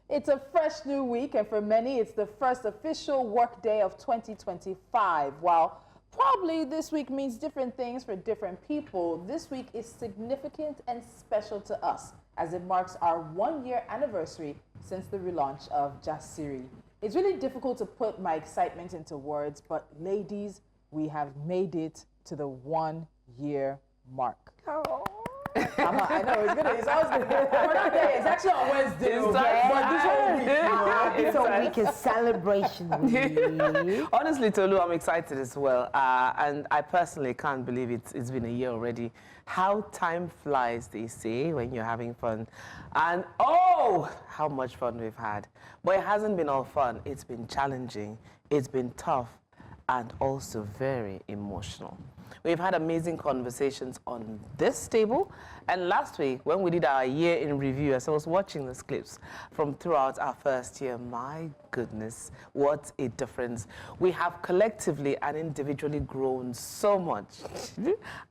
It's a fresh new week, and for many, it's the first official work day of 2025. While probably this week means different things for different people, this week is significant and special to us as it marks our one-year anniversary since the relaunch of Jasiri. It's really difficult to put my excitement into words, but ladies, we have made it to the one-year mark. Oh. I know, it's always going to get that day. It's actually on Wednesday. But this whole week, this whole week is celebration week. Honestly, Tolu, I'm excited as well. And I personally can't believe it's been a year already. How time flies, they say, when you're having fun. And oh, how much fun we've had. But it hasn't been all fun. It's been challenging. It's been tough and also very emotional. We've had amazing conversations on this table. And last week, when we did our year in review, as I was watching these clips from throughout our first year, my goodness, what a difference. We have collectively and individually grown so much.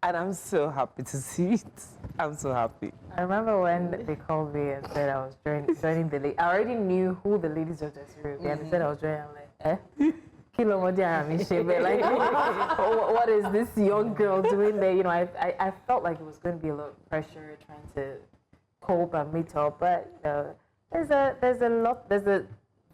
And I'm so happy to see it. I'm so happy. I remember when they called me and said I was joining the ladies. I already knew who the ladies of the series were. And they said I was joining. I'm like, eh? Like, what is this young girl doing there? You know, I felt like it was going to be a lot of pressure trying to cope and meet up, but you know, there's a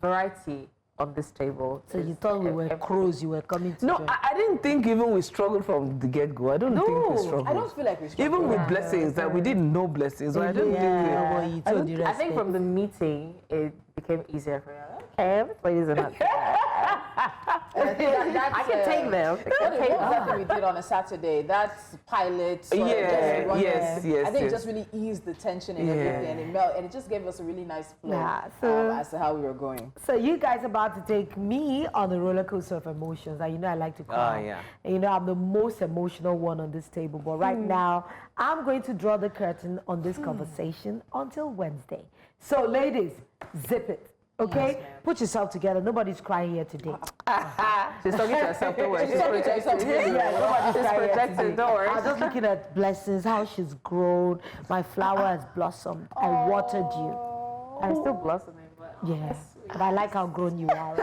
variety on this table. So you thought we were crows, you were coming to No, I didn't think even we struggled from the get-go. I don't think we struggled. I don't feel like we struggled. Even with blessings, that we didn't know blessings. So I don't think I think from the meeting, it became easier for you. Okay, ladies are not I can take them. That we did on a Saturday, that's pilot. Yes. I think it just really eased the tension and everything, and it just gave us a really nice flow as to how we were going. So you guys are about to take me on the roller coaster of emotions. And you know I like to cry. And you know I'm the most emotional one on this table. But right now, I'm going to draw the curtain on this conversation until Wednesday. So ladies, zip it. Okay? Yes, put yourself together. Nobody's crying here today. She's talking to herself, don't worry. She's protected. Nobody's protected, don't worry. I was just looking at blessings, how she's grown. My flower has blossomed. I watered you. I'm still blossoming, but yes. But I like how grown you are.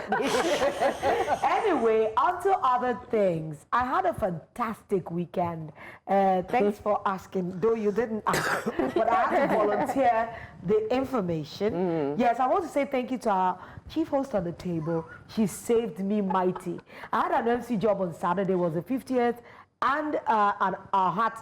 Anyway, on to other things. I had a fantastic weekend. Thanks for asking, though you didn't ask. But I had to volunteer the information. Yes, I want to say thank you to our chief host on the table. She saved me mighty. I had an MC job on Saturday, was the 50th, and an art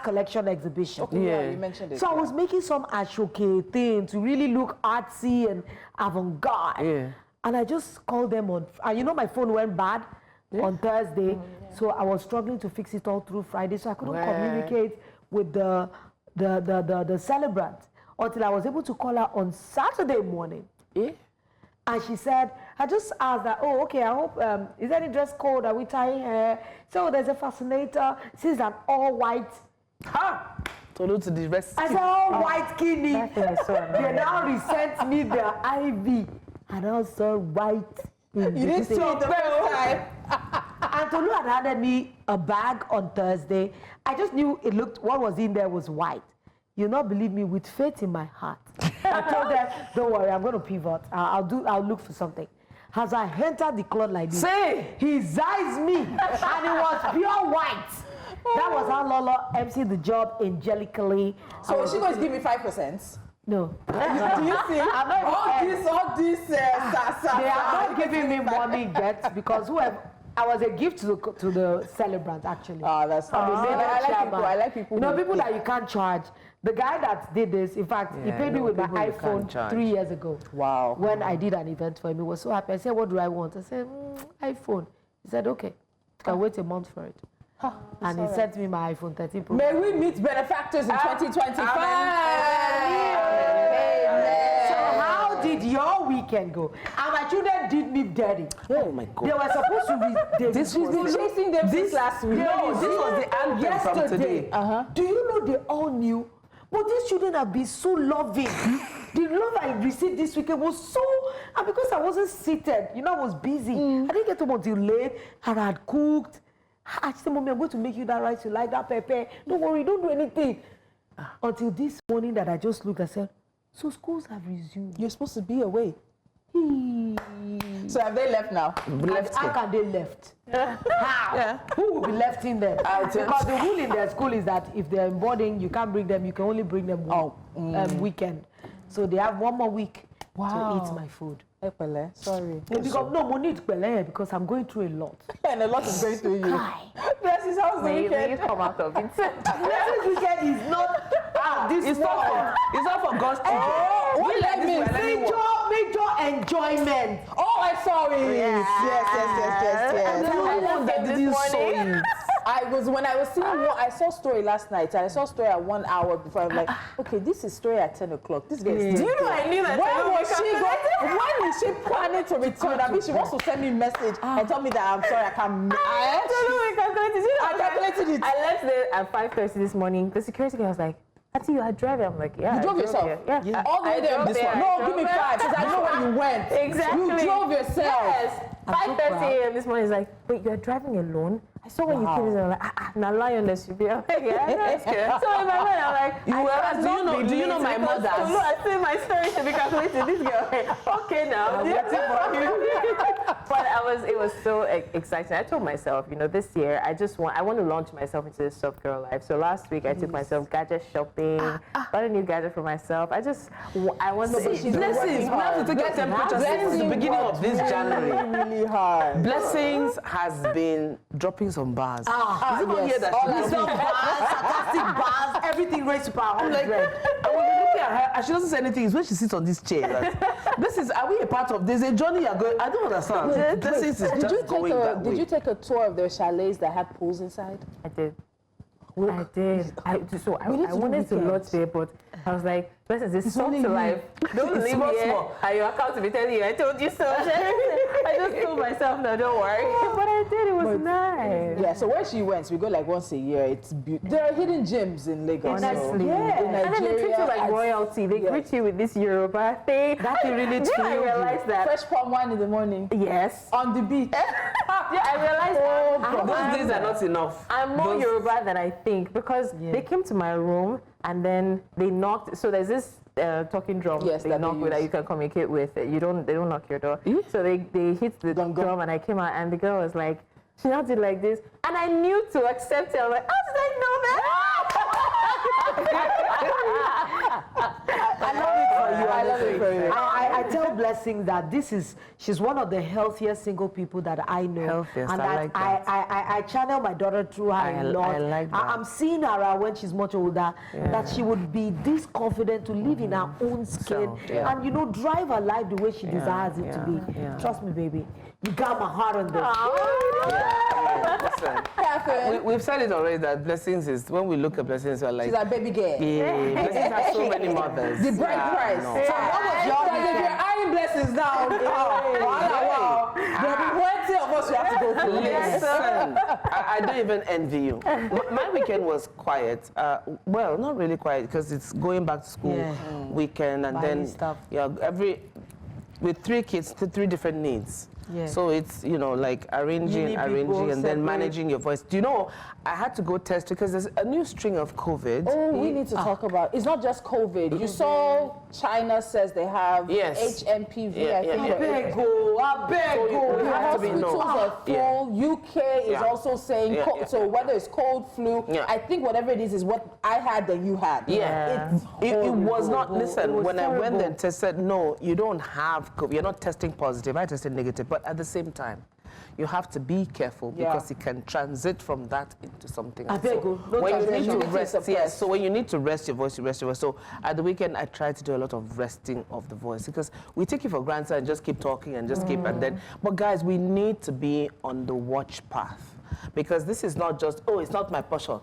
collection exhibition. Okay, you mentioned it. So I was making some ashoke thing to really look artsy and avant-garde. And I just called them on, you know my phone went bad on Thursday, so I was struggling to fix it all through Friday, so I couldn't communicate with the celebrant until I was able to call her on Saturday morning. And she said, I just asked that, oh, okay, I hope, is there any dress code? Are we tying hair? So there's a fascinator. She's an all-white. Tolu to the rest. I said, all-white kidney. They now resent me the IV. And also white. You didn't see it the first time. And Tolu had handed me a bag on Thursday. I just knew it looked, what was in there was white. You'll not believe me, with faith in my heart. I told them, don't worry, I'm going to pivot. I'll look for something. As I entered the cloth like this, he eyes me, and it was pure white. That was how Lolo emceed the job angelically. So is she going to give me 5%? No. Do you see? All this, they are not giving me money yet, because I was a gift to the celebrant, actually. That's funny. I like people. You know, people that you can't charge. The guy that did this, in fact, he paid me with my iPhone 3 years ago. Wow. When I did an event for him, he was so happy. I said, what do I want? I said, iPhone. He said, okay, I can wait a month for it. And he sent me my iPhone 13 Pro. May we meet benefactors in 2025. So how did your weekend go? And my children did me dirty. Oh my God. They were supposed to be... She's been chasing them since last week. No, this was the anthem from today. Do you know they all knew? But these children have been so loving. The love I received this weekend was so... And because I wasn't seated, you know, I was busy. I didn't get home until late, and I had cooked. I said, Mommy, I'm going to make you that rice. You like that pepper? Don't worry, don't do anything. Until this morning that I just looked, I said, So schools have resumed. You're supposed to be away. So have they left now? How can they left? How? Yeah. Who will be left in there? Because the rule in their school is that if they're in boarding, you can't bring them. You can only bring them weekend. So they have 1 more week to eat my food. Sorry. Because no money because I'm going through a lot. And a lot is going through you. Bless his house the weekend. You come out of it. This weekend is not It's not for God's children. What let me? Major enjoyment. Oh, I saw it. Yes. When I was seeing I saw story last night, and I saw story at 1 hour before. I'm like, okay, this is story at 10 o'clock. This girl is. Do you know I knew that? When is she planning to return? I mean, she wants to send me a message and tell me that I'm sorry, I can't. I calculated it. I left there at 5:30 this morning. The security guy was like, Auntie, you are driving. I'm like, yeah. You drove yourself? Yeah. All the way there this one. No, give me 5 because I know where you went. Exactly. You drove yourself. Yes. 5:30 a.m. this morning. He's like, wait, you're driving alone? I saw when you came in, I'm like, now lioness should be. I'm like, yeah, that's good. So in my mind, I'm like, do you know my mother? I see my story should be calculated. This girl, okay now. I'm waiting for you. But it was so exciting. I told myself, this year, I want to launch myself into this soft girl life. So last week, I took myself gadget shopping, got a new gadget for myself. I want to. Blessings. We have to take a temperature since the beginning of this January. Really hard. Blessings has been dropping some bars. Is it not here that Wisdom bars, sarcastic bars, everything raised to power 100. And when you look at her, and she doesn't say anything, it's when she sits on this chair. Are we a part of this? A journey you're going? I don't understand. Blessings is just going that way. Did you take a tour of their chalets that had pools inside? I did. I wanted to launch there, but I was like, Blessings, it's so to life. Don't leave me here. And your account to be telling you, I told you so. I just told myself, no, don't worry. But I did, it was nice. Yeah, so where she went, we go like once a year. It's beautiful. There are hidden gems in Lagos. Honestly. Yeah. In Nigeria, and then they treat you like royalty. They greet you with this Yoruba thing. That thing really treats you. I realized that. Fresh palm wine in the morning. Yes. On the beach. Yeah, I realized those days are not enough. I'm more Yoruba than I think because they came to my room and then they knocked. So there's this talking drum they knock with that you can communicate with. They don't knock your door. So they hit the drum and I came out and the girl was like, she now did like this and I knew to accept it. I was like, how did I know that? I love it for you. I love it for you. I tell Blessing that she's one of the healthiest single people that I know. Healthiest, and I like that. I channel my daughter through her a lot. I like that. I'm seeing her when she's much older, that she would be this confident to live in her own skin and, drive her life the way she desires it to be. Trust me, baby. You got my heart on this. Listen, we've said it already that Blessings is, when we look at Blessings, we're like... She's a baby girl. Yeah, Blessings has so many mothers. The bride price. No. So what was your if you're eyeing Blessings now, wow. There'll be plenty of us you have to go through. Listen, I don't even envy you. My weekend was quiet. Well, not really quiet because it's going back to school weekend and buying then stuff. With 3 kids, 3 different needs. Yeah. So it's, like arranging, and then managing your voice. Do you know, I had to go test because there's a new string of COVID. Oh, we need to talk about, it's not just COVID. You saw China says they have HMPV, I think. I beg go. The hospitals are full. UK is also saying, so whether it's cold, flu, I think whatever it is what I had that you had. Yeah. It was not, listen, when I went there and tested, no, you don't have COVID. You're not testing positive. I tested negative. But at the same time, you have to be careful because it can transit from that into something else. So when you need to rest, so when you need to rest your voice, you rest your voice. So at the weekend, I try to do a lot of resting of the voice because we take it for granted and just keep talking and just keep and then. But guys, we need to be on the watch path because this is not just, it's not my portion.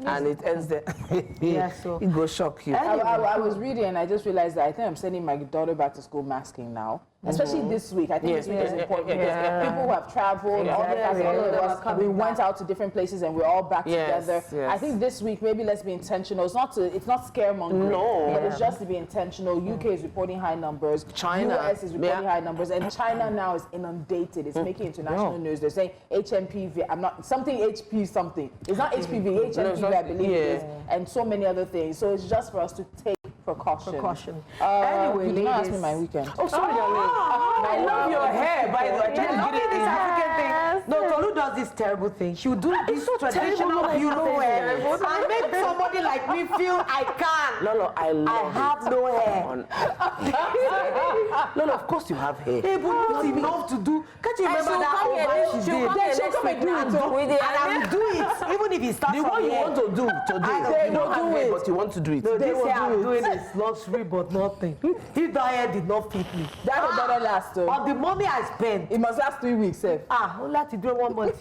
And it ends there. It goes shock you. I was reading and I just realized that I think I'm sending my daughter back to school masking now. Especially this week. I think this week is important because people who have traveled, all of us, we went out to different places and we're all back together. I think this week, maybe let's be intentional. It's not scaremongering, but it's just to be intentional. UK is reporting high numbers. China. US is reporting high numbers. And China now is inundated. It's making international news. They're saying HMPV, something HP something. It's not HPV, HMPV, I believe it is. And so many other things. So it's just for us to take Precaution. Anyway, you did not ask me ladies. my weekend. Oh, sorry, darling. I love your hair, by the way. I tried to get it this in. African thing. No, Tolu does this terrible thing. She would do this traditional funeral hair and make somebody like me feel I can't. Lolo, I love I have no hair. Lolo, of course you have hair. Hey, but not enough to do. Can't you remember she'll that come here, over she she'll did? come here next week And I will do it, even if it starts The from one you here. want to do today. They You don't will have do hair, it. but you want to do it. No, this will hair I'm do doing is luxury, but nothing. If that hair did not fit me. That will better last though. On the money I spent. It must last 3 weeks, Seth. Only have to do it 1 month.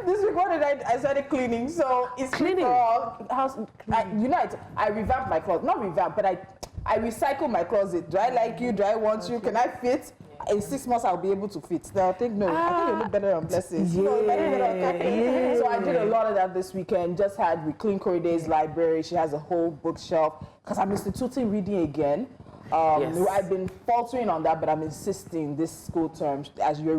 This week, what did I started cleaning, so it's Cleaning? for house. I revamped my closet. Not revamped, but I recycle my closet. Do I like you? Do I want you? Can I fit? In 6 months, I'll be able to fit. Now I think no. I think you look better on blessings. You know, better on Kaki. So I did a lot of that this weekend. Just had we clean Corriday's library. She has a whole bookshelf because I'm instituting reading again. Yes. I've been faltering on that, but I'm insisting this school term. As you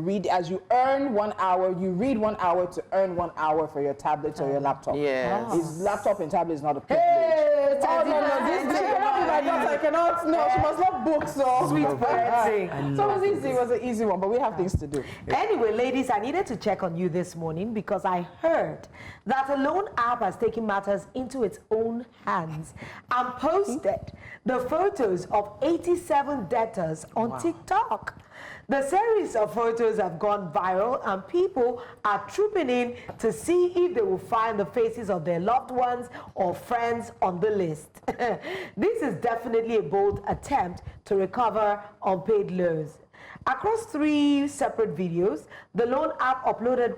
earn 1 hour, you read 1 hour to earn 1 hour for your tablet or your laptop. Yes. His laptop and tablet is not a privilege. Hey, Oh, no, this cannot be my daughter. I cannot. No, she must love books. So Sweet parenting. So it was easy. It was an easy one, but we have things to do. Anyway, ladies, I needed to check on you this morning because I heard that a loan app has taken matters into its own hands and posted the photos of 87 debtors on TikTok. The series of photos have gone viral and people are trooping in to see if they will find the faces of their loved ones or friends on the list. This is definitely a bold attempt to recover unpaid loans. Across 3 separate videos, the loan app uploaded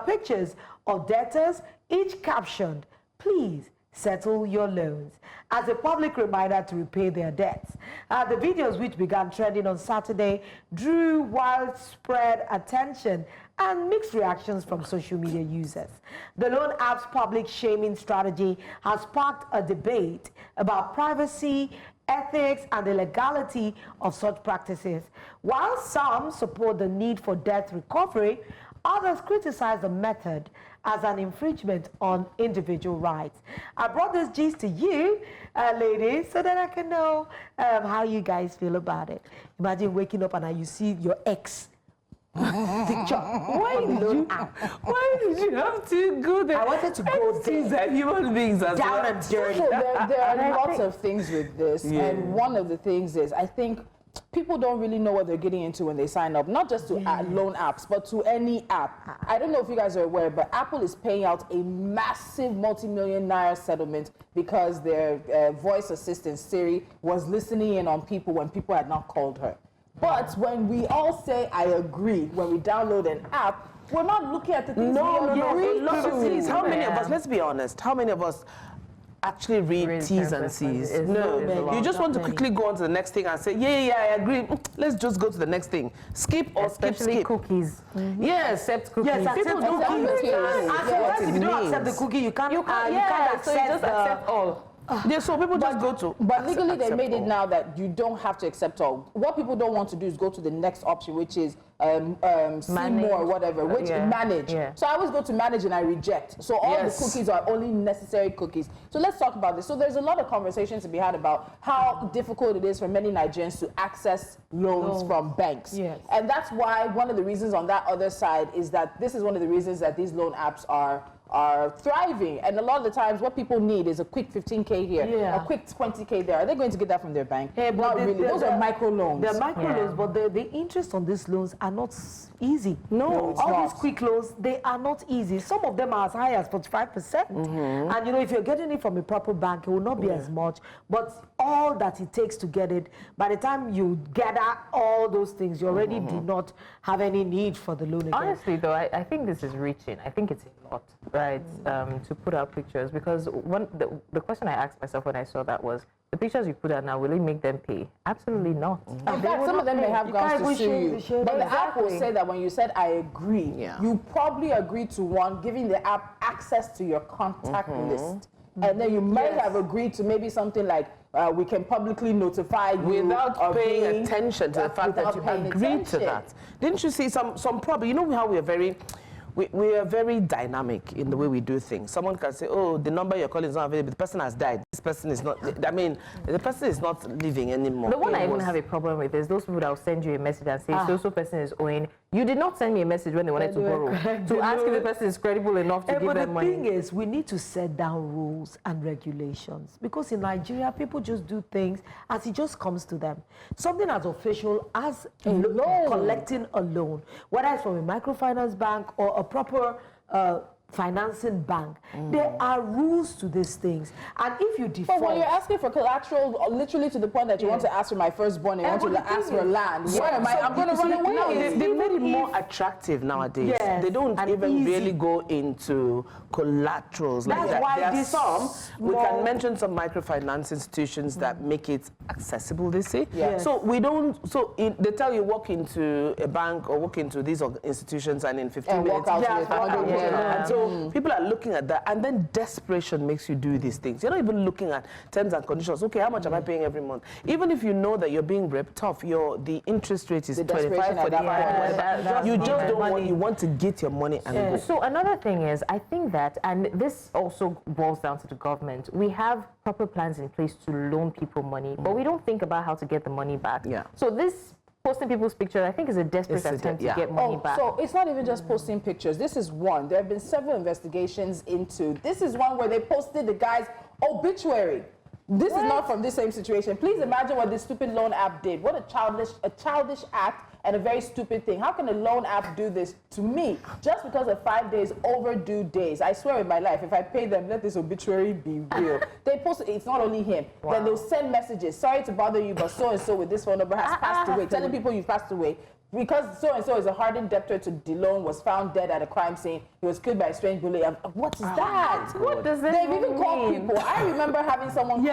pictures of debtors, each captioned, "Please settle your loans," as a public reminder to repay their debts. The videos, which began trending on Saturday, drew widespread attention and mixed reactions from social media users. The loan app's public shaming strategy has sparked a debate about privacy, ethics, and the legality of such practices. While some support the need for debt recovery, others criticize the method as an infringement on individual rights. I brought this gist to you, ladies, so that I can know how you guys feel about it. Imagine waking up and you see your ex picture. Why did you have to go there? I wanted to go Things are human beings as down well. and dirty. So there are lots of things with this, and one of the things is I think people don't really know what they're getting into when they sign up, not just to loan apps, but to any app. I don't know if you guys are aware, but Apple is paying out a massive multi-million naira settlement because their voice assistant, Siri, was listening in on people when people had not called her. But when we all say, I agree, when we download an app, we're not looking at the things we agree to. How many of us, let's be honest, how many of us actually read T's and C's? No, you just want to quickly go on to the next thing and say, yeah, I agree. Let's just go to the next thing. Skip or Especially skip. cookies. Yes, Accept cookies. Yes, people accept don't cookies. keep And sometimes if you don't accept the means. cookie, you can't Yeah, so you just accept all. Yeah, so people just go to. But legally, they accept made it all. now that you don't have to accept all. What people don't want to do is go to the next option, which is see more or whatever, which manage. Yeah. So I always go to manage and I reject. So all the cookies are only necessary cookies. So let's talk about this. So there's a lot of conversation to be had about how difficult it is for many Nigerians to access loans from banks. Yes. And that's why one of the reasons on that other side is that this is one of the reasons that these loan apps are thriving. And a lot of the times what people need is a quick 15K here, a quick 20K there. Are they going to get that from their bank? Hey, but not really. Those are micro loans. They're micro loans, but the interest on these loans are not easy. No, it's all not. these quick loans, they are not easy. Some of them are as high as 45%. And you know, if you're getting it from a proper bank, it will not be as much. But all that it takes to get it, by the time you gather all those things, you already do not have any need for the loan again. Honestly, though, I think this is reaching. I think it's a lot, right, to put out pictures. Because the question I asked myself when I saw that was, the pictures you put out now, will it make them pay? Absolutely not. In fact, some of them may have grounds to sue you. But the app will say that when you said, I agree, you probably agreed to one, giving the app access to your contact list. And then you might have agreed to maybe something like, we can publicly notify you without paying attention to the fact that you agreed to that. Didn't you see some problem? You know how we are very, we are very dynamic in the way we do things. Someone can say, oh, the number you're calling is not available, the person has died. This person is not, I mean, the person is not living anymore. The one I even have a problem with is those people that will send you a message and say, so person is owing. You did not send me a message when they wanted to borrow, to ask if the person is credible enough to give them money. But the thing is, we need to set down rules and regulations, because in Nigeria, people just do things as it just comes to them. Something as official as a loan, collecting a loan, whether it's from a microfinance bank or a proper financing bank, there are rules to these things, and if you default... But when you're asking for collateral, literally to the point that you want to ask for my firstborn, you want to ask for land, where am I? I'm going to run away. They made it more attractive nowadays. Yes, they don't even really go into collaterals like that. Why there are some, we can mention some microfinance institutions that make it accessible, they say. Yes. So we don't, they tell you walk into a bank or walk into these institutions and in 15 minutes, walk out with and so people are looking at that, and then desperation makes you do these things. You're not even looking at terms and conditions. Okay, how much am I paying every month? Even if you know that you're being ripped off, the interest rate is 25, 45. You just don't want, you want to get your money and go. So another thing is, I think that, and this also boils down to the government, we have proper plans in place to loan people money, but we don't think about how to get the money back. Yeah. So this posting people's pictures, I think, is a desperate attempt to get money back. So it's not even just posting pictures. This is one. There have been several investigations into. This is one where they posted the guy's obituary. This is not from this same situation. Please imagine what this stupid loan app did. What a childish act and a very stupid thing. How can a loan app do this to me just because of 5 days overdue days? I swear in my life, if I pay them, let this obituary be real. They post it's not only him. Wow. Then they'll send messages. Sorry to bother you, but so and so with this phone number has passed away. Telling people you've passed away. Because so-and-so is a hardened debtor to the loan, was found dead at a crime scene. He was killed by a strange bully. What is that? What does this They've even called people. I remember having someone call me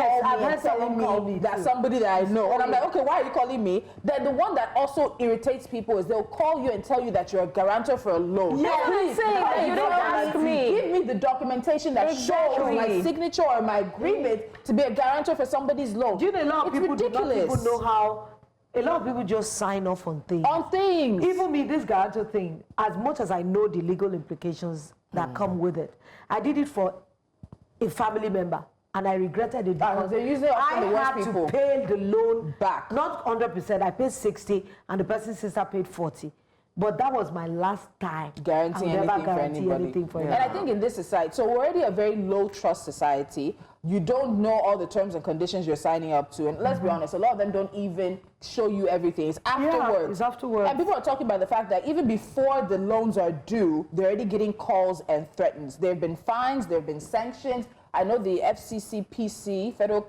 and telling me that somebody that I know. And I'm like, okay, why are you calling me? Then the one that also irritates people is they'll call you and tell you that you're a guarantor for a loan. Yeah, please, saying you don't ask me. Give me the documentation that shows my signature or my agreement to be a guarantor for somebody's loan. Do you know a lot of people do not even know how? A lot of people just sign off on things. On things. Even me, this guarantor thing, as much as I know the legal implications that come with it, I did it for a family member, and I regretted it because I had to pay the loan back. Not 100%, I paid 60, and the person's sister paid 40. But that was my last time. Guarantee anything for anybody. And I think in this society, so we're already a very low trust society. You don't know all the terms and conditions you're signing up to. And let's be honest, a lot of them don't even show you everything. It's afterwards. Yeah, it's afterwards. And people are talking about the fact that even before the loans are due, they're already getting calls and threatens. There have been fines, there have been sanctions. I know the FCCPC, Federal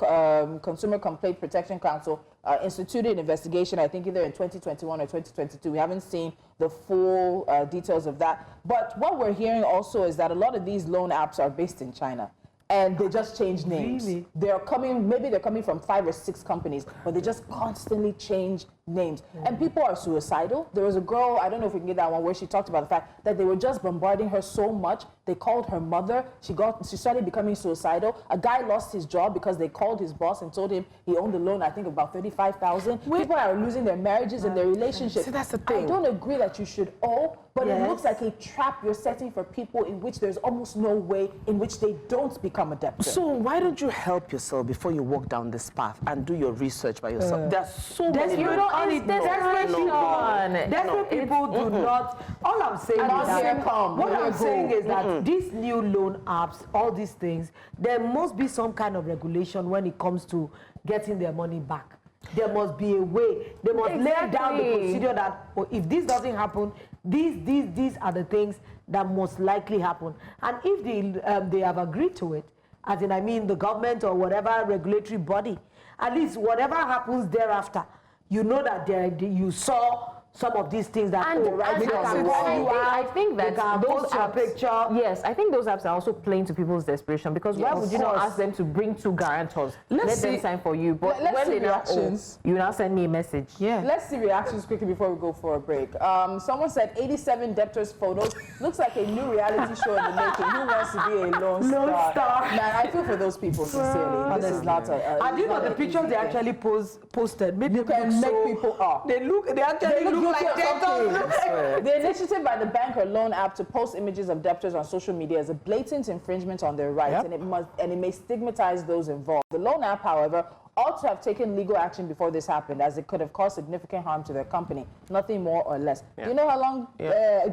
Consumer Complaint Protection Council, instituted an investigation, I think either in 2021 or 2022. We haven't seen the full details of that. But what we're hearing also is that a lot of these loan apps are based in China. And they just change names. Really? Maybe they're coming from 5 or 6 companies, but they just constantly change names. And people are suicidal. There was a girl, I don't know if we can get that one, where she talked about the fact that they were just bombarding her so much. They called her mother. She started becoming suicidal. A guy lost his job because they called his boss and told him he owned a loan, I think about $35,000. People are losing their marriages and their relationships. See, that's the thing. I don't agree that you should owe, but it looks like a trap you're setting for people in which there's almost no way in which they don't become a debtor. So why don't you help yourself before you walk down this path and do your research by yourself? There's so many. Desperate people do not. All I'm saying is that these new loan apps, all these things, there must be some kind of regulation when it comes to getting their money back. There must be a way. They must lay down the procedure that if this doesn't happen, these are the things that most likely happen. And if they have agreed to it, as in I mean the government or whatever regulatory body, at least whatever happens thereafter, you know that you saw some of these things that I think that those apps, yes, I think those apps are also playing to people's desperation, because why would you not ask them to bring 2 guarantors? Let them sign for you, but when they reactions, you now send me a message. Yeah. Let's see reactions quickly before we go for a break. Someone said 87 debtors photos looks like a new reality show in the making. Who wants to be a lone star? Man, I feel for those people sincerely. This is not a. And these are the pictures they actually posted. Maybe you can make people up. They actually look guilty like of something. swear. The initiative by the bank or loan app to post images of debtors on social media is a blatant infringement on their rights, Yep. and it may stigmatize those involved. The loan app, however, ought to have taken legal action before this happened, as it could have caused significant harm to their company, nothing more or less. Do you know how long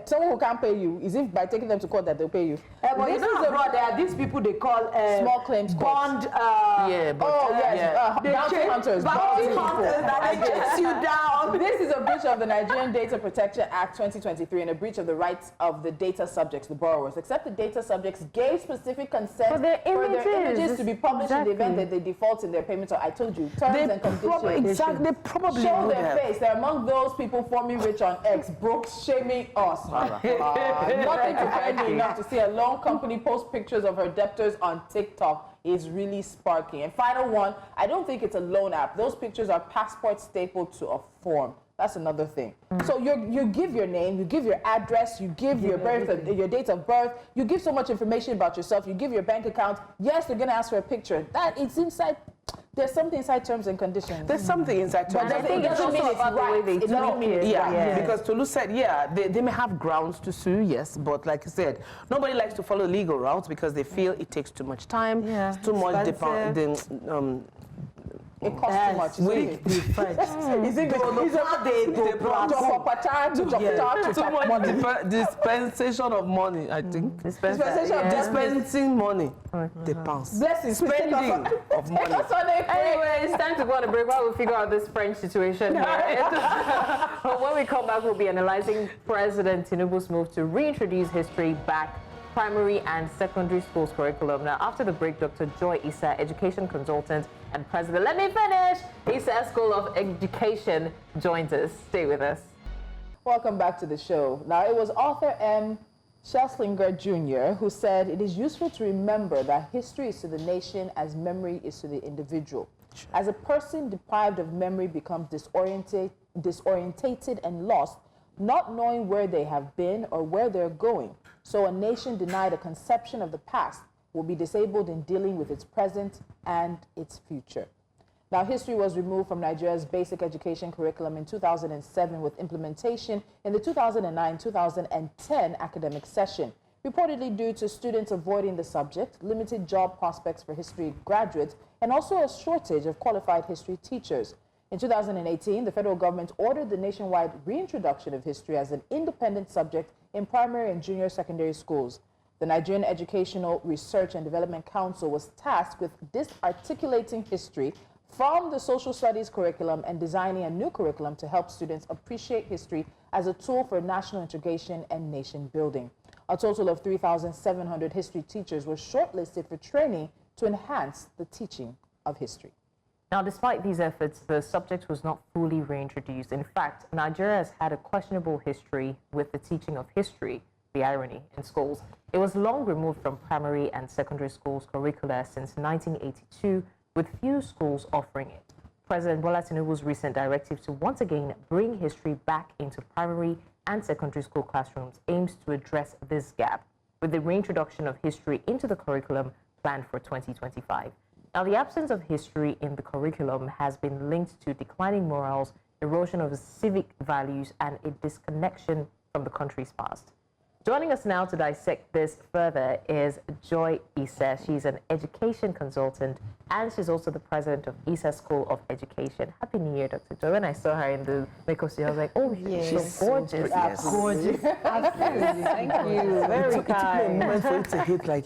someone who can't pay you is if by taking them to court that they'll pay you? But This you know is abroad, there are these people they call small claims courts. bond. Yeah, but Oh yes, bounty hunters. Bounty people. hunters that they chase you down. This is a breach of the Nigerian Data Protection Act 2023 and a breach of the rights of the data subjects, the borrowers, except the data subjects gave specific consent For their images to be published in the event exactly. that they default in their payments. So I told you, terms and conditions. Exactly. They probably Show would their have. face. They're among those people forming rich on X, broke, shaming us. Nothing to find me enough to see a loan company post pictures of her debtors on TikTok is really sparking. And final one, I don't think it's a loan app. Those pictures are passport stapled to a form. That's another thing. So you give your name, you give your address, you give your your date of birth, you give so much information about yourself, you give your bank account. Yes, they're gonna ask for a picture. That it's inside. There's something inside terms and conditions. There's something inside. But terms I and think it's conditions. also about the way they It doesn't mean it's Yeah, right. because Tolu said, they may have grounds to sue, yes, but like you said, nobody likes to follow legal routes because they feel it takes too much time, Yeah, it's too much It costs too much. weak. Is it Too much dispensation of money, I think. Dispensation of Dispensing money. Depends. blessings? Spending of money. Anyway, it's time to go on a break while we figure out this French situation here. But when we come back, we'll be analyzing President Tinubu's move to reintroduce history back primary and secondary schools curriculum. Now, after the break, Dr. Joy Issa, education consultant and president, let me finish, Issa School of Education, joins us. Stay with us. Welcome back to the show. Now, it was author M. Schelslinger Jr. who said, it is useful to remember that history is to the nation as memory is to the individual. As a person deprived of memory becomes disorientated and lost, not knowing where they have been or where they're going. So a nation denied a conception of the past will be disabled in dealing with its present and its future. Now, history was removed from Nigeria's basic education curriculum in 2007 with implementation in the 2009-2010 academic session, reportedly due to students avoiding the subject, limited job prospects for history graduates, and also a shortage of qualified history teachers. In 2018, the federal government ordered the nationwide reintroduction of history as an independent subject in primary and junior secondary schools. The Nigerian Educational Research and Development Council was tasked with disarticulating history from the social studies curriculum and designing a new curriculum to help students appreciate history as a tool for national integration and nation building. A total of 3,700 history teachers were shortlisted for training to enhance the teaching of history. Now, despite these efforts, the subject was not fully reintroduced. In fact, Nigeria has had a questionable history with the teaching of history, the irony, in schools. It was long removed from primary and secondary schools curricula since 1982, with few schools offering it. President Bola Tinubu's recent directive to once again bring history back into primary and secondary school classrooms aims to address this gap, with the reintroduction of history into the curriculum planned for 2025. Now, the absence of history in the curriculum has been linked to declining morals, erosion of civic values, and a disconnection from the country's past. Joining us now to dissect this further is Joy Issa. She's an education consultant, and she's also the president of Issa School of Education. Happy New Year, Dr. Joy. When I saw her in the makeup studio, I was like, oh, she's so gorgeous. Gorgeous. Thank you. Very It took me a kind. moment for it to hit like,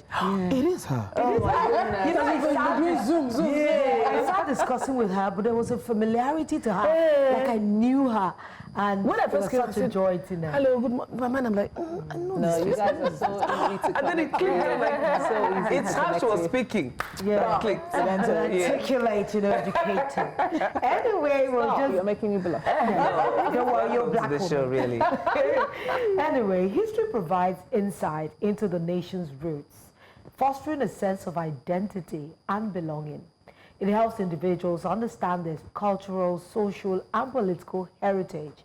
it is her. Oh, my goodness. You know, Zoom. I started discussing with her, but there was a familiarity to her. Like I knew her. And When I it was first came, I such a said, joy to know. hello, good morning. My man, I'm like, I know No, this you person. guys are so easy to And then it clicked. I'm like, it's how she was speaking. Yeah. That clicked. Articulate, you know, educated. Anyway, we'll You're just making me blush. don't worry, you're black The show, woman. really. Anyway, history provides insight into the nation's roots, fostering a sense of identity and belonging. It helps individuals understand their cultural, social, and political heritage.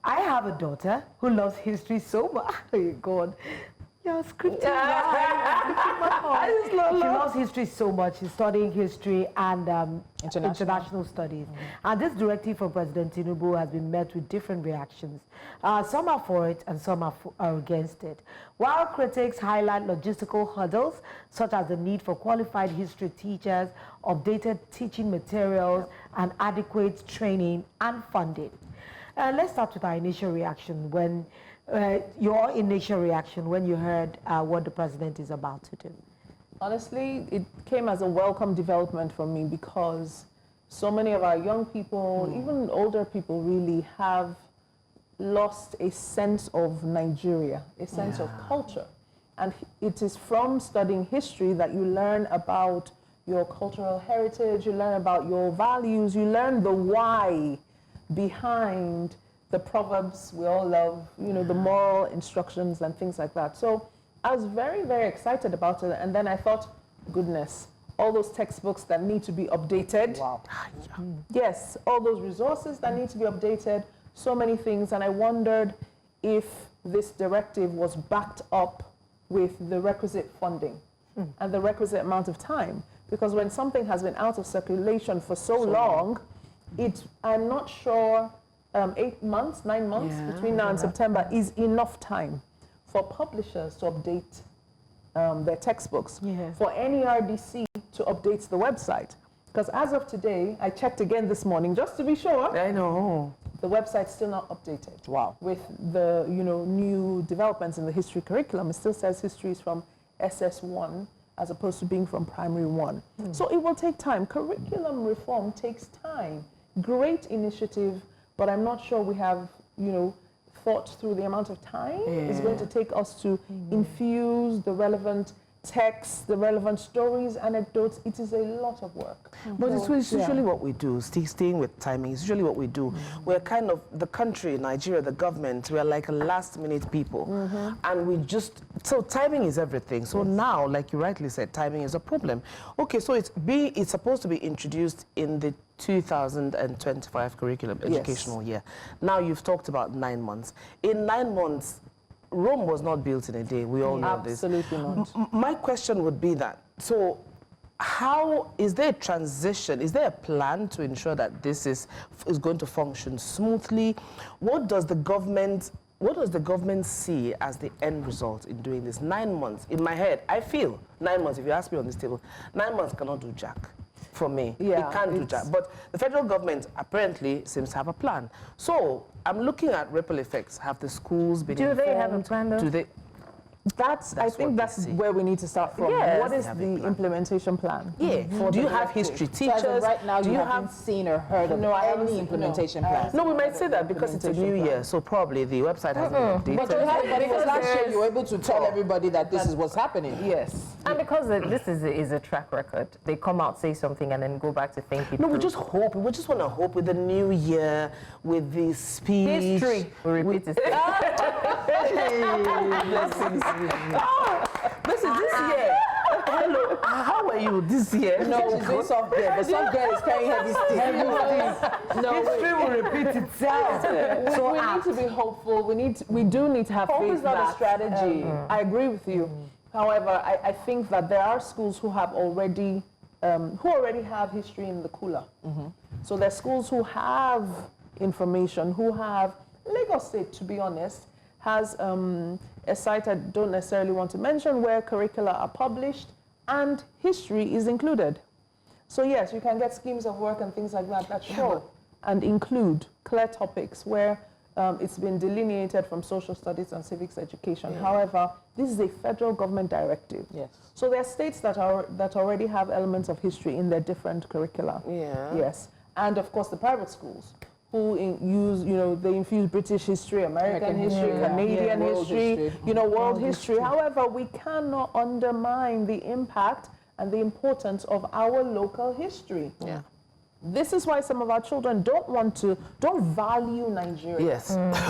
I have a daughter who loves history so much. Oh, God. You're scripting. She loves history so much. She's studying history and international studies. And this directive from President Tinubu has been met with different reactions. Some are for it and some are against it. While critics highlight logistical hurdles, such as the need for qualified history teachers, updated teaching materials, and adequate training and funding. Let's start with our initial reaction when your initial reaction when you heard what the president is about to do. Honestly, it came as a welcome development for me because so many of our young people, even older people really, have lost a sense of Nigeria, a sense of culture. And it is from studying history that you learn about your cultural heritage, you learn about your values, you learn the why behind the proverbs we all love, you know, the moral instructions and things like that. So I was very, very excited about it. And then I thought, goodness, all those textbooks that need to be updated. Wow. Yes, all those resources that need to be updated, so many things. And I wondered if this directive was backed up with the requisite funding and the requisite amount of time. Because when something has been out of circulation for so long, I'm not sure 8 months, 9 months between now and September is enough time for publishers to update their textbooks, for any RDC to update the website. Because as of today, I checked again this morning just to be sure. I know. The website's still not updated. Wow. With the new developments in the history curriculum, it still says history is from SS1 as opposed to being from primary 1. So it will take time. Curriculum reform takes time. Great initiative, but I'm not sure we have, thought through the amount of time it's going to take us to infuse the relevant texts, the relevant stories, anecdotes. It is a lot of work. But it's usually what we do, staying with timing, it's usually what we do. We're kind of, the country, Nigeria, the government, we're like a last-minute people. And we just, so timing is everything. So now, like you rightly said, timing is a problem. Okay, so it's supposed to be introduced in the 2025 curriculum educational year. Now you've talked about 9 months. In 9 months, Rome was not built in a day. We all know this. Absolutely not. My question would be that, so how, is there a transition? Is there a plan to ensure that this is going to function smoothly? What does the government see as the end result in doing this? 9 months, in my head, I feel 9 months, if you ask me on this table, 9 months cannot do jack. For me, it can't do that. But the federal government apparently seems to have a plan. So I'm looking at ripple effects. Have the schools been informed? Do they have a plan though? Do they? I think that's where we need to start from. Yes. What is the implementation plan? Yeah. Do you have history teachers? So as of right now, you haven't seen or heard of any implementation plan? No, we might say that because it's a new year, so probably the website hasn't been updated. But because last year you were able to tell everybody that this is what's happening. Yes. And because this is a track record, they come out, say something, and then go back to think it No, through. we just hope. We just want to hope with the new year, with the speech. History. We repeat it. This year. Hello, how are you this year? No, she's doing soft girl, but soft girl is carrying heavy sticks. History will repeat itself. So we need to be hopeful. We do need to have faith. Hope is not a strategy. I agree with you. However, I think that there are schools who have already have history in the cooler. So there are schools who have information, who have Lagos State, to be honest, has a site I don't necessarily want to mention where curricula are published and history is included. So yes, you can get schemes of work and things like that show and include clear topics where it's been delineated from social studies and civics education. However, this is a federal government directive. Yes. So there are states that already have elements of history in their different curricula. Yeah. Yes. And of course the private schools who they infuse British history, American history, Canadian history, world history. However, we cannot undermine the impact and the importance of our local history. Yeah. This is why some of our children don't value Nigeria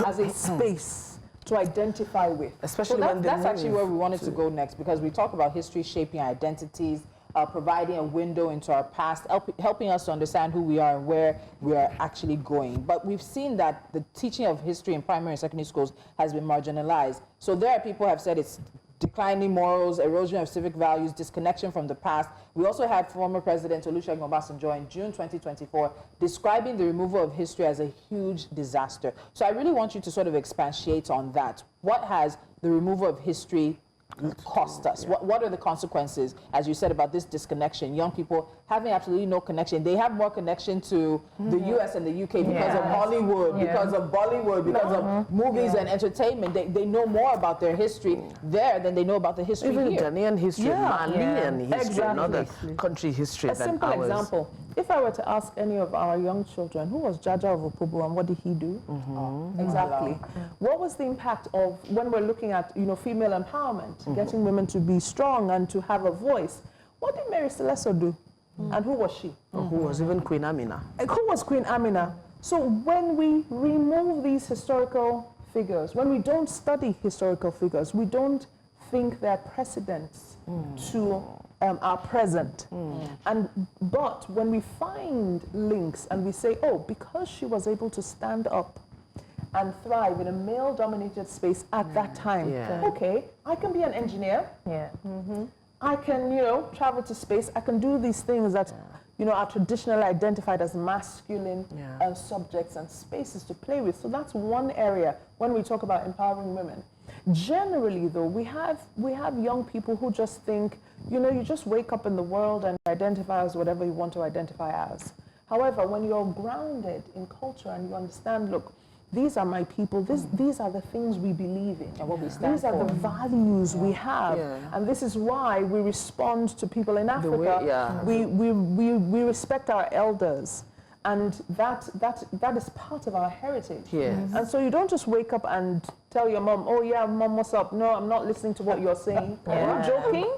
as a space to identify with. Especially when that's actually where we wanted to go next, because we talk about history shaping identities, providing a window into our past, helping us to understand who we are and where we are actually going. But we've seen that the teaching of history in primary and secondary schools has been marginalized. So there are people who have said it's declining morals, erosion of civic values, disconnection from the past. We also had former President Olusegun Obasanjo in June 2024 describing the removal of history as a huge disaster. So I really want you to sort of expatiate on that. What has the removal of history cost us? What are the consequences, as you said, about this disconnection? Young people having absolutely no connection. They have more connection to the US and the UK because of Hollywood, because of Bollywood, because of movies and entertainment. They know more about their history there than they know about the history Even here. Ghanaian history, Malian history, another country history A than simple ours. example. If I were to ask any of our young children, who was Jaja of Opobo and what did he do? Exactly. What was the impact of, when we're looking at, female empowerment, getting women to be strong and to have a voice? What did Mary Celeste do? And who was she? Who was even Queen Amina? Who was Queen Amina? So when we remove these historical figures, when we don't study historical figures, we don't think they're precedents to our present. But when we find links and we say, oh, because she was able to stand up and thrive in a male-dominated space at that time, okay, I can be an engineer. I can, travel to space. I can do these things that, are traditionally identified as masculine subjects and spaces to play with. So that's one area when we talk about empowering women. Generally, though, we have young people who just think, you just wake up in the world and identify as whatever you want to identify as. However, when you're grounded in culture and you understand, look, these are my people, these are the things we believe in, and what we stand for. These are the values we have, and this is why we respond to people in Africa. We respect our elders, and that is part of our heritage. And so you don't just wake up and tell your mom, oh yeah, mom, what's up? No, I'm not listening to what you're saying. Are you joking?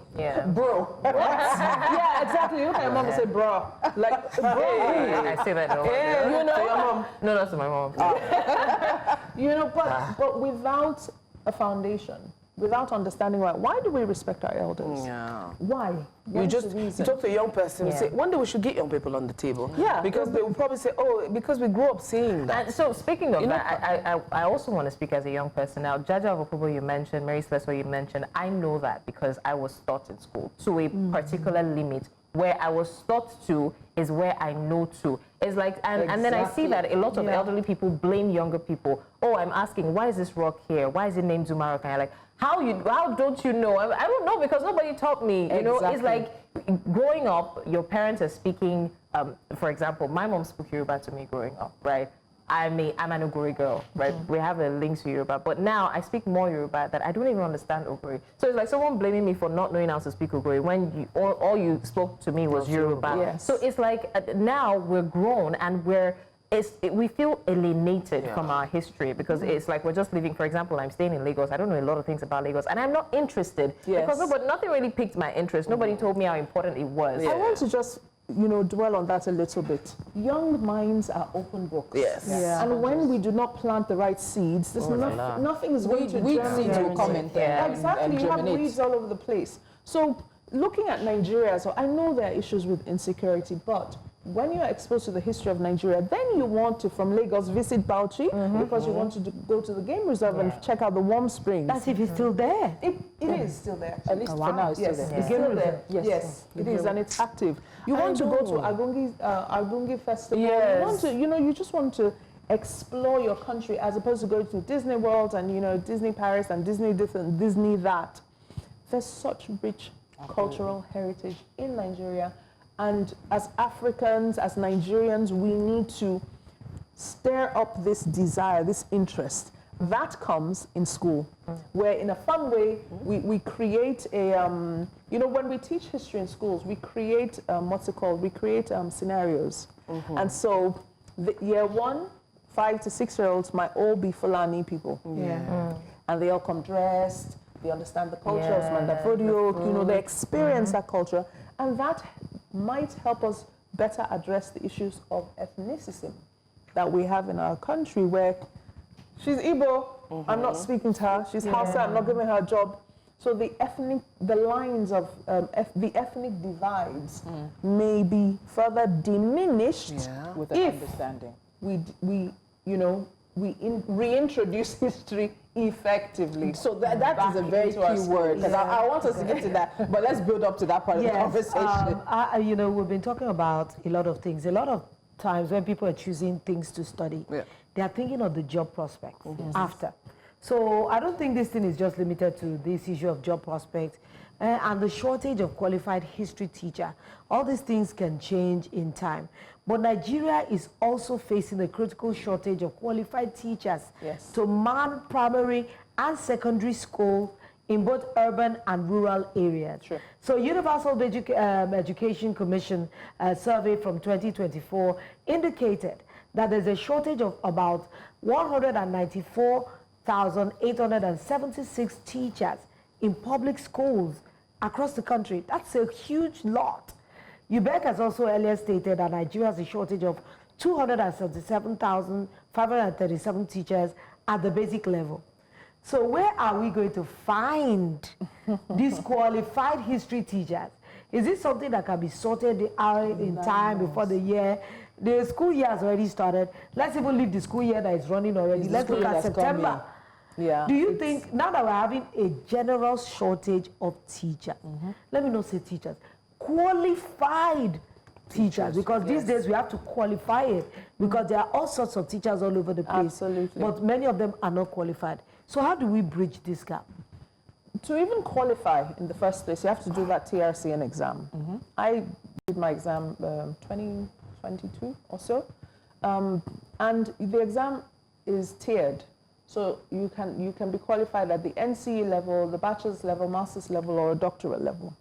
Bro. What? Yeah, exactly. You look at your mom and say, bro. Like, bro. I say that all the time. To your mom. No, that's to my mom. But without a foundation, without understanding why do we respect our elders? Why? You talk to a young person and say, one day we should get young people on the table. Because they will probably say, oh, because we grew up seeing that. And so speaking of that, I also want to speak as a young person now. Jaja of Opobo you mentioned, Mary Celeste you mentioned, I know that because I was taught in school to a particular limit. Where I was taught to is where I know to. It's like, and then I see that a lot of elderly people blame younger people. Oh, I'm asking, why is this rock here? Why is it named Zumarok? And I'm like, how don't you know? I don't know because nobody taught me. You know, it's like growing up, your parents are speaking. For example, my mom spoke Yoruba to me growing up, right? I'm an Oguri girl, right? We have a link to Yoruba, but now I speak more Yoruba that I don't even understand Oguri. So it's like someone blaming me for not knowing how to speak Oguri when all you spoke to me was Yoruba. So it's like now we're grown and we feel alienated from our history because it's like we're just living. For example, I'm staying in Lagos. I don't know a lot of things about Lagos, and I'm not interested because nothing really piqued my interest. Nobody told me how important it was. I want to just dwell on that a little bit. Young minds are open books. And when we do not plant the right seeds, there's nothing is going to germinate. Seeds will come in there. Exactly, you have weeds all over the place. So looking at Nigeria, so I know there are issues with insecurity, but when you're exposed to the history of Nigeria, then you want to, from Lagos, visit Bauchi because you want to go to the game reserve and check out the warm springs. That's if it's still there. It is still there. At least for now, it's still there. It's still there. Yes, it is, and it's active. You want to go to Agungi Festival. You want to, you just want to explore your country as opposed to going to Disney World and, Disney Paris and Disney this and Disney that. There's such rich cultural heritage in Nigeria. And as Africans, as Nigerians, we need to stir up this desire, this interest. That comes in school, where in a fun way, we create a, when we teach history in schools, we create, we create scenarios. And so the year 1, 5 to 6-year-olds might all be Fulani people. And they all come dressed, they understand the culture of Mandafodio, they experience that culture. And that might help us better address the issues of ethnicism that we have in our country, where she's Igbo, I'm not speaking to her, she's Hausa, I'm not giving her a job. So the lines of the ethnic divides may be further diminished with an understanding. We reintroduce history effectively. So that is a back very into our key word, because schools. I want us to get to that, but let's build up to that part of the conversation. You know, we've been talking about a lot of things. A lot of times when people are choosing things to study, they are thinking of the job prospects after. So I don't think this thing is just limited to this issue of job prospects and the shortage of qualified history teacher. All these things can change in time. But Nigeria is also facing a critical shortage of qualified teachers to man primary and secondary school in both urban and rural areas. Sure. So Universal Education Commission survey from 2024 indicated that there's a shortage of about 194,876 teachers in public schools across the country. That's a huge lot. UBEC has also earlier stated that Nigeria has a shortage of 277,537 teachers at the basic level. So where are we going to find these qualified history teachers? Is this something that can be sorted out in time before the school year has already started? Let's even leave the school year that is running already. Let's look at September. Yeah. Do you think, now that we're having a general shortage of teachers, let me not say teachers, qualified teachers, because these days we have to qualify it, because there are all sorts of teachers all over the place. Absolutely. But many of them are not qualified. So how do we bridge this gap? To even qualify in the first place, you have to do that TRCN exam. I did my exam 2022 or so, and the exam is tiered. So you can be qualified at the NCE level, the bachelor's level, master's level, or a doctorate level.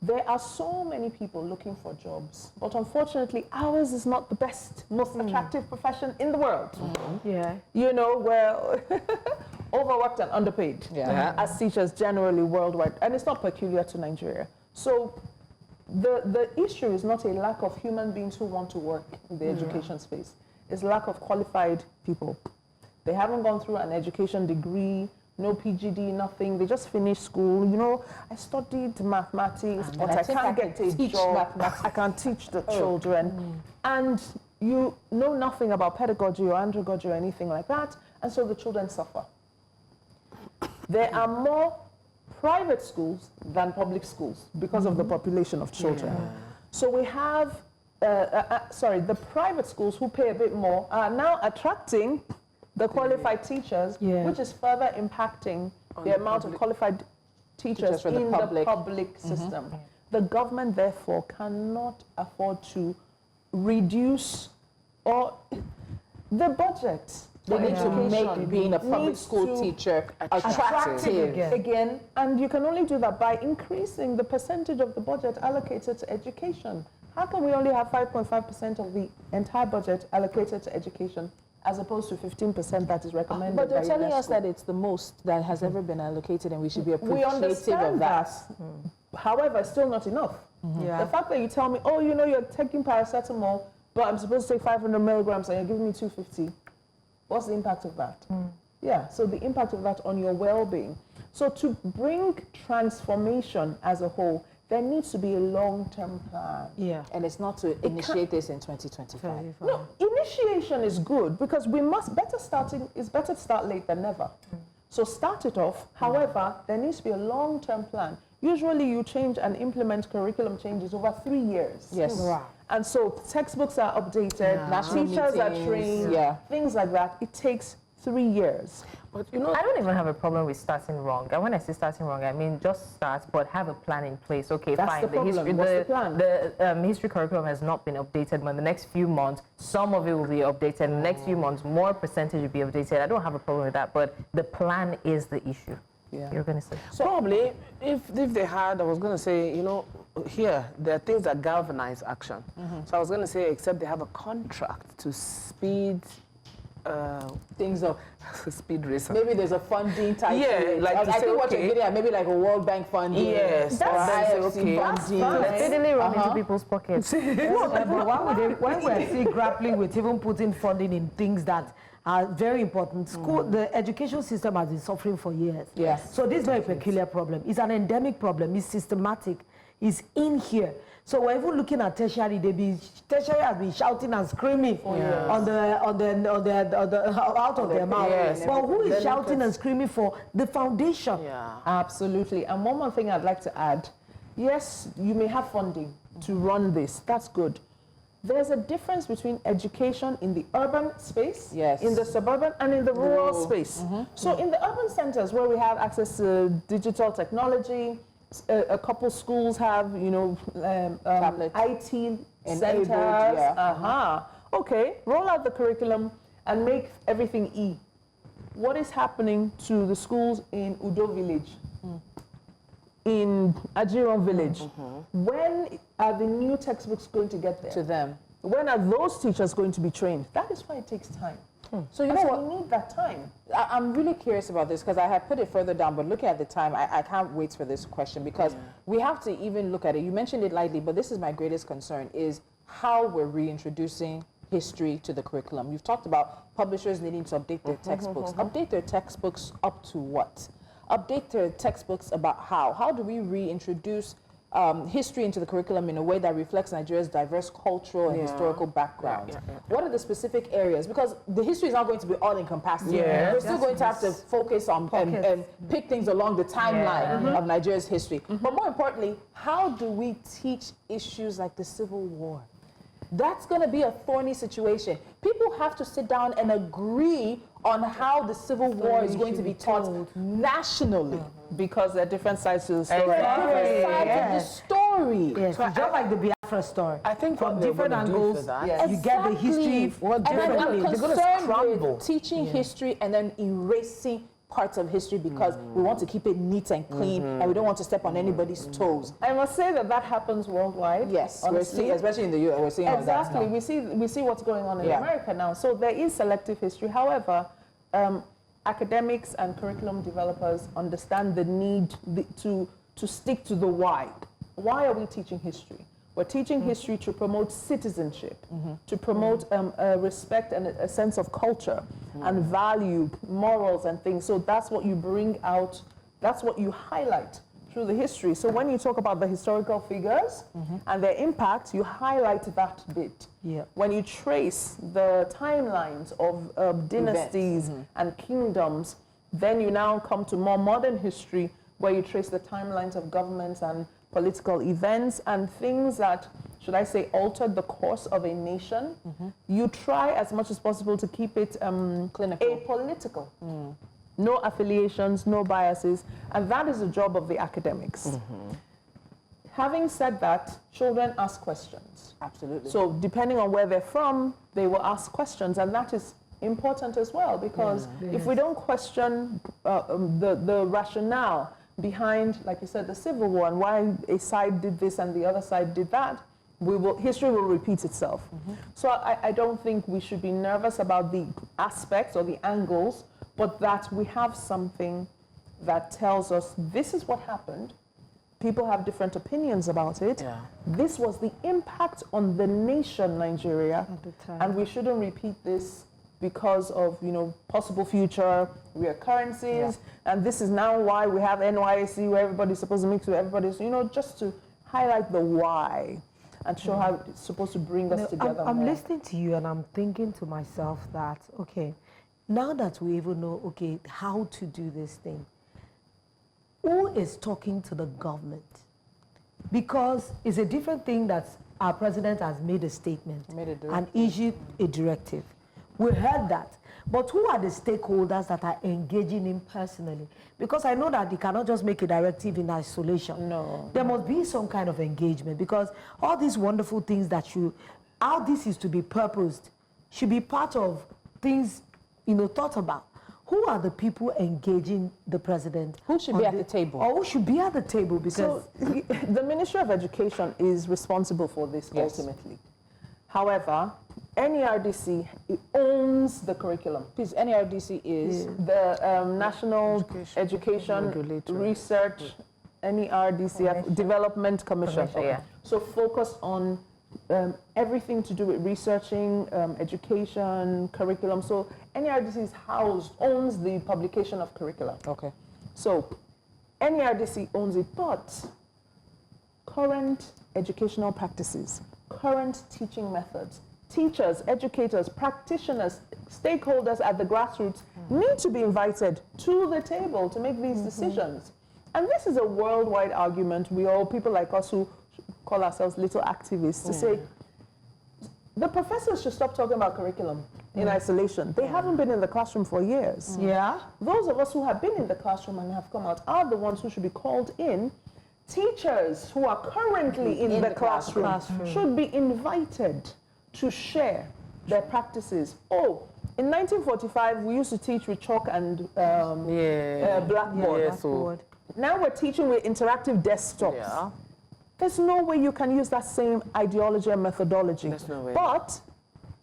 There are so many people looking for jobs, but unfortunately, ours is not the best, most attractive profession in the world. Yeah. You know, we're overworked and underpaid as teachers generally worldwide, and it's not peculiar to Nigeria. So the issue is not a lack of human beings who want to work in the education space. It's lack of qualified people. They haven't gone through an education degree, no PGD, nothing. They just finished school. You know, I studied mathematics, but I can't get a job. I can't teach the children. And you know nothing about pedagogy or andragogy or anything like that. And so the children suffer. There are more private schools than public schools because of the population of children. So we have, the private schools who pay a bit more are now attracting the qualified teachers, which is further impacting the amount of qualified teachers in the public system. The government, therefore, cannot afford to reduce or the budget. They need to make being a public school teacher attractive again, and you can only do that by increasing the percentage of the budget allocated to education. How can we only have 5.5% of the entire budget allocated to education, as opposed to 15% that is recommended? But they're by telling UNESCO? us that it's the most that has ever been allocated, and we should be We appreciative understand of that. However, it's still not enough. The fact that you tell me, oh, you know, you're taking paracetamol, but I'm supposed to take 500 milligrams and you're giving me 250. What's the impact of that? Yeah, so the impact of that on your well-being. So to bring transformation as a whole, there needs to be a long-term plan. And it's not to initiate this in 2025. No, initiation is good because it's better to start late than never. So start it off. However, there needs to be a long-term plan. Usually you change and implement curriculum changes over 3 years. Yes. And so textbooks are updated, teachers are trained, things like that. It takes 3 years. But you know, I don't even have a problem with starting wrong. And when I say starting wrong, I mean just start, but have a plan in place. Okay, That's fine. the problem. What's the plan? The history curriculum has not been updated, but in the next few months, some of it will be updated. In the next few months, more percentage will be updated. I don't have a problem with that, but the plan is the issue. You're going to say? So probably, if they had, I was going to say, you know, here, there are things that galvanize action. So I was going to say, except they have a contract to speed things up. speed racer. Maybe there's a funding type. Yeah, like I think what you're getting at, maybe like a World Bank funding. Yes, or IFC funding. Steadily run into people's pockets. But when we're still grappling with even putting funding in things that are very important, the education system has been suffering for years. Yes. So this is not a peculiar problem. It's an endemic problem. It's systematic. is in here. So we're even looking at tertiary. Tertiary has been shouting and screaming on the out of their mouth. Yes. Well, who is shouting and screaming for the foundation? Yeah. Absolutely. And one more thing I'd like to add. Yes, you may have funding to run this. That's good. There's a difference between education in the urban space, in the suburban, and in the rural space. So in the urban centers where we have access to digital technology, a couple schools have, you know, IT centers. Okay, roll out the curriculum and make everything E. What is happening to the schools in Udo Village? In Ajiron Village? When are the new textbooks going to get there? To them. When are those teachers going to be trained? That is why it takes time. So you know what? We need that time. I'm really curious about this because I had put it further down, but looking at the time, I can't wait for this question because we have to even look at it. You mentioned it lightly, but this is my greatest concern is how we're reintroducing history to the curriculum. You've talked about publishers needing to update their textbooks. Update their textbooks up to what? Update their textbooks about how? How do we reintroduce history into the curriculum in a way that reflects Nigeria's diverse cultural and historical background? What are the specific areas? Because the history is not going to be all-encompassing. We're still going to have to focus on and pick things along the timeline of Nigeria's history. But more importantly, how do we teach issues like the Civil War? That's going to be a thorny situation. People have to sit down and agree on how the Civil War is going to be taught nationally. Because there are different sides to the story. Different sides of the story. Yes, just like the Biafra story. I think from what they're different gonna do for angles, that- you get the history. And then I'm They're gonna concerned scramble. with teaching history and then erasing parts of history because we want to keep it neat and clean and we don't want to step on anybody's toes. I must say that happens worldwide. Yes, we're honestly. seeing, especially in the US, we're seeing all that Exactly. now. We see what's going on in America now. So there is selective history. However, academics and curriculum developers understand the need to stick to the why. Why are we teaching history? We're teaching history to promote citizenship, to promote respect and a sense of culture and value, morals and things. So that's what you bring out, that's what you highlight through the history. So when you talk about the historical figures and their impact, you highlight that bit. When you trace the timelines of dynasties and kingdoms, then you now come to more modern history where you trace the timelines of governments and political events and things that, should I say, altered the course of a nation. You try as much as possible to keep it apolitical. No affiliations, no biases, and that is the job of the academics. Having said that, children ask questions. Absolutely. So depending on where they're from, they will ask questions, and that is important as well, because if we don't question the rationale behind, like you said, the Civil War and why a side did this and the other side did that, history will repeat itself. So I don't think we should be nervous about the aspects or the angles, but that we have something that tells us this is what happened. People have different opinions about it. This was the impact on the nation, Nigeria, at the time. and we shouldn't repeat this because of, you know, possible future reoccurrences. And this is now why we have NYSC, where everybody's supposed to mix with everybody's, you know, just to highlight the why and show how it's supposed to bring us together. I'm more. listening to you and I'm thinking to myself that, okay, now that we even know, okay, how to do this thing, who is talking to the government? Because it's a different thing that our president has made a statement and issued a directive. We heard that. But who are the stakeholders that are engaging him personally? Because I know that he cannot just make a directive in isolation. No. There must be some kind of engagement, because all these wonderful things that how this is to be purposed should be part of things, you know, thought about. Who are the people engaging the president? Who should be at the table? Or who should be at the table? Because So the Ministry of Education is responsible for this ultimately. However, NERDC owns the curriculum. Please, NERDC is The National Education Research, NERDC Development Commission. So focused on everything to do with researching, education, curriculum. So NERDC is owns the publication of curricula. Okay. So NERDC owns it, but current educational practices, current teaching methods. Teachers, educators, practitioners, stakeholders at the grassroots need to be invited to the table to make these decisions. And this is a worldwide argument. People like us who call ourselves little activists, to say, the professors should stop talking about curriculum in isolation. They haven't been in the classroom for years. Yeah. Those of us who have been in the classroom and have come out are the ones who should be called in. Teachers who are currently in the classroom should be invited to share their practices. Oh, in 1945, we used to teach with chalk and blackboard. Yeah, so Now we're teaching with interactive desktops. yeah. There's no way you can use that same ideology and methodology. There's no way. But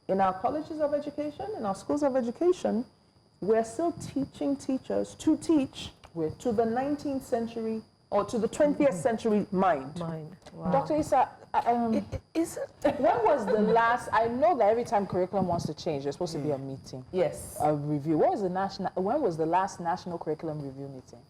in our colleges of education, in our schools of education, we're still teaching teachers to teach to the 19th century or to the 20th century mind. Wow. Dr. Issa, when was the last, I know that every time curriculum wants to change, there's supposed to be a meeting, Yes. a review. When was the last national curriculum review meeting?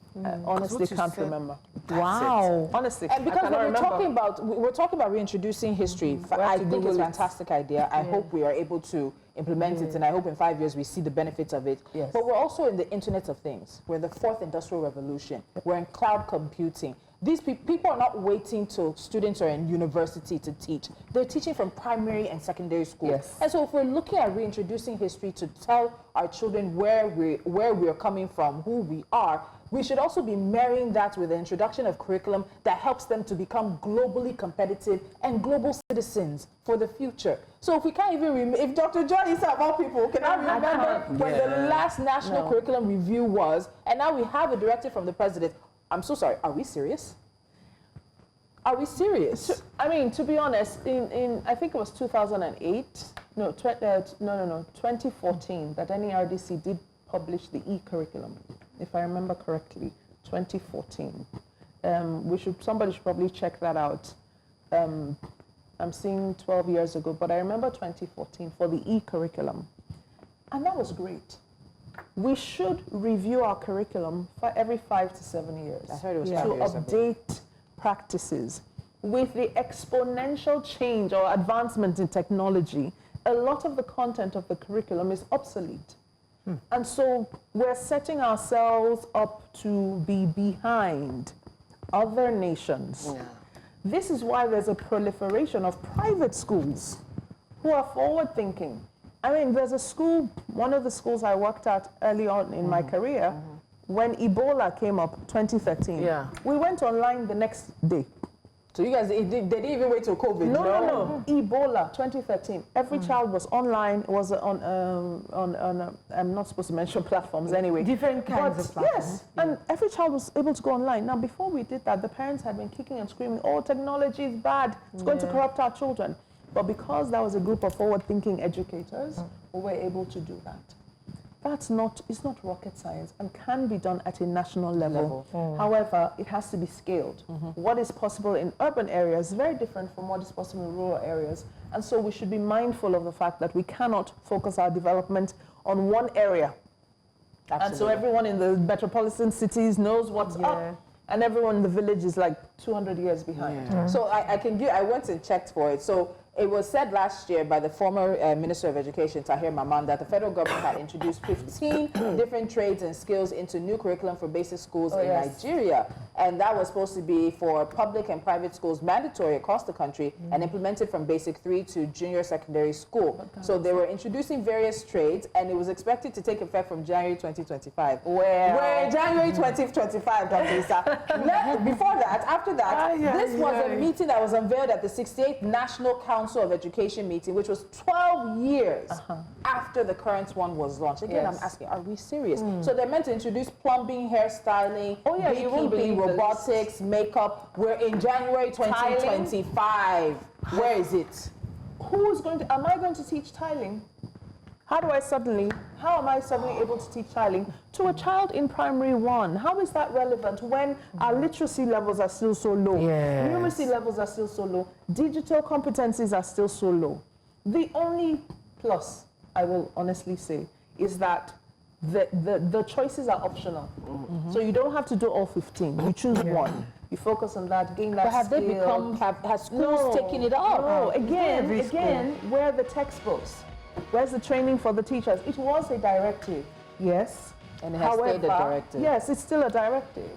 Honestly, can't remember. Wow. Honestly, And because I cannot we're talking about reintroducing history, I think it's a fantastic idea. I hope we are able to implement it, and I hope in 5 years we see the benefits of it. Yes. But we're also in the Internet of Things. We're in the fourth industrial revolution. We're in cloud computing. These people are not waiting till students are in university to teach. They're teaching from primary and secondary school. Yes. And so if we're looking at reintroducing history to tell our children where we're coming from, who we are, we should also be marrying that with the introduction of curriculum that helps them to become globally competitive and global citizens for the future. So if we can't even if Dr. John Issa of all people cannot remember when the last national curriculum review was, and now we have a directive from the president, I'm so sorry, are we serious? Are we serious? I mean, to be honest, in I think it was 2008, 2014, that NERDC did publish the e-curriculum, if I remember correctly, 2014. Somebody should probably check that out. I'm seeing 12 years ago, but I remember 2014 for the e-curriculum. And that was great. We should review our curriculum for every 5 to 7 years. I heard it was to 5 years. update practices. With the exponential change or advancement in technology, a lot of the content of the curriculum is obsolete. And so we're setting ourselves up to be behind other nations. This is why there's a proliferation of private schools who are forward-thinking. I mean, there's a school, one of the schools I worked at early on in my career, when Ebola came up, 2013, we went online the next day. So you guys, they didn't even wait till COVID? No. Ebola, 2013. Every child was online, was on I'm not supposed to mention platforms anyway. Different kinds of platforms. Yes, and every child was able to go online. Now, before we did that, the parents had been kicking and screaming, oh, technology is bad. It's going to corrupt our children. But because there was a group of forward-thinking educators, we were able to do that. It's not rocket science and can be done at a national level. However, it has to be scaled. What is possible in urban areas is very different from what is possible in rural areas. And so we should be mindful of the fact that we cannot focus our development on one area. Absolutely. And so everyone in the metropolitan cities knows what's up, and everyone in the village is like 200 years behind. So I went and checked for it. So it was said last year by the former Minister of Education, Tahir Mamman, that the federal government had introduced 15 different trades and skills into new curriculum for basic schools in Nigeria. And that was supposed to be for public and private schools mandatory across the country and implemented from basic 3 to junior secondary school. So they were introducing various trades, and it was expected to take effect from January 2025. We're January 2025, Dr. Issa. Before that, after that, this was a meeting that was unveiled at the 68th National Council of Education meeting, which was 12 years after the current one was launched. Again, I'm asking, are we serious? So they're meant to introduce plumbing, hairstyling, beekeeping, robotics, makeup. We're in January 2025. Where is it? Am I going to teach tiling? How am I suddenly able to teach tiling to a child in primary 1? How is that relevant when our literacy levels are still so low? Numeracy levels are still so low. Digital competencies are still so low. The only plus, I will honestly say, is that the choices are optional. So you don't have to do all 15. You choose one. you focus on that, gain that But have they skill. become, has schools taken it up? No, again, where are the textbooks? Where's the training for the teachers? It was a directive, yes. And it has stayed a directive. Yes, it's still a directive.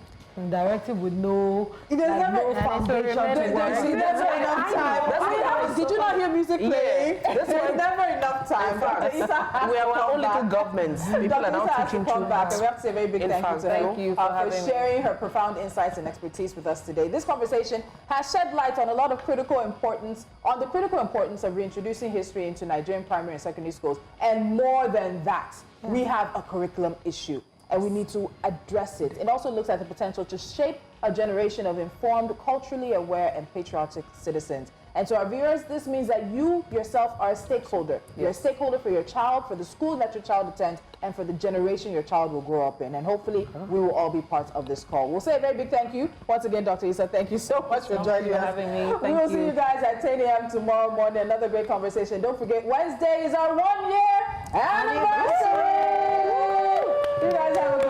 Directive with no, There's never foundation to work. there's never enough time. Did you not hear music playing? That's why There's never enough time. Dr. Isa has we to are our come own little back. governments. People Dr. are now Isa has to teaching come back, and children. we have to say a very big In thank you fact, to her thank you for having me. sharing her profound insights and expertise with us today. This conversation has shed light on a lot of critical importance, on the critical importance of reintroducing history into Nigerian primary and secondary schools. And more than that, we have a curriculum issue, and we need to address it. It also looks at the potential to shape a generation of informed, culturally aware, and patriotic citizens. And to our viewers, this means that you yourself are a stakeholder. You're a stakeholder for your child, for the school that your child attends, and for the generation your child will grow up in. And hopefully, we will all be part of this call. We'll say a very big thank you. Once again, Dr. Isa, thank you so much for joining us. having me. We will see you guys at 10 a.m. tomorrow morning. Another great conversation. Don't forget, Wednesday is our 1-year anniversary. You guys have a